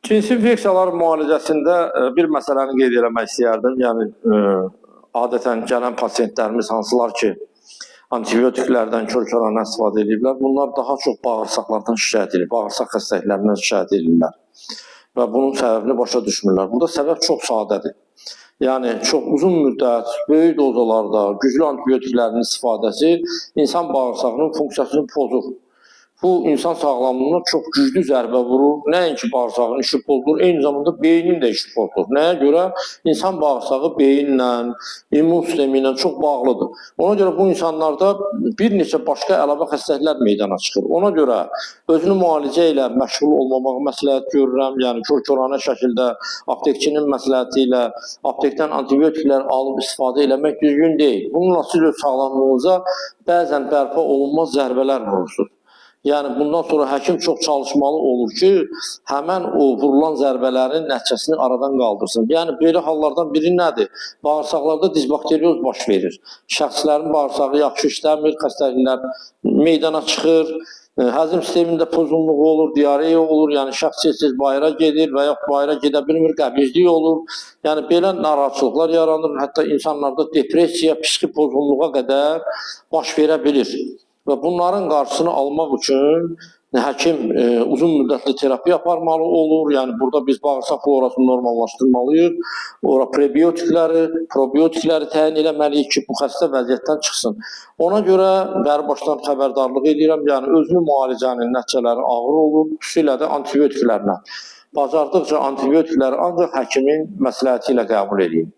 Cinsi infeksiyalar müalicəsində bir məsələni qeyd eləmək istəyərdim. Yəni, adətən gələn pasientlərimiz hansılar ki, antibiotiklərdən kör-körənə istifadə edirlər, bunlar daha çox bağırsaqlardan şikayət edir, bağırsaq xəstəliklərindən şikayət edirlər və bunun səbəbini başa düşmürlər. Burada səbəb çox sadədir. Yəni, çox uzun müddət, böyük dozalarda güclü antibiotiklərin istifadəsi insan bağırsağının funksiyasını pozur. Bu, insan sağlamlığına çox güclü zərbə vurur. Nəinki bağırsağın işi pozulur, eyni zamanda beynin də işi pozulur. Nəyə görə? İnsan bağırsağı beyinlə, immun sistemi ilə çox bağlıdır. Ona görə bu insanlarda bir neçə başqa əlavə xəstəliklər meydana çıxır. Ona görə özünü müalicə ilə məşğul olmamağı məsləhət görürəm. Yəni, kör-körənə şəkildə aptekçinin məsləhəti ilə aptekdən antibiotiklər alıb istifadə eləmək düzgün deyil. Bununla siz öz sağlamlığınıza bəzən bərpa olunmaz zərbələr vurursunuz. Yəni, bundan sonra həkim çox çalışmalı olur ki, həmən o vurulan zərbələrin nəticəsini aradan qaldırsın. Yəni, belə hallardan biri nədir? Bağırsaqlarda disbakterioz baş verir. Şəxslərin bağırsağı yaxşı işləmir, xəstəliklər meydana çıxır, həzm sistemində pozulluğu olur, diareya olur, yəni şəxs tez-tez bayıra gedir və yaxud bayıra gedə bilmir, qəbizlik olur. Yəni, belə narahatçılıqlar yaranır, hətta insanlarda depressiya, psixi pozulluğa qədər baş verə bilir. Və bunların qarşısını almaq üçün həkim uzun müddətli terapiya aparmalı olur. Yəni, burada biz bağırsaq florasını normallaşdırmalıyıq. Ora prebiotikləri, probiotikləri təyin eləməliyik ki, bu xəstə vəziyyətdən çıxsın. Ona görə başdan xəbərdarlıq edirəm. Yəni, özünü müalicənin nəticələri ağır olur, xüsusilə də antibiotiklərlə. Bacardıqca antibiotikləri ancaq həkimin məsləhəti ilə qəbul edin.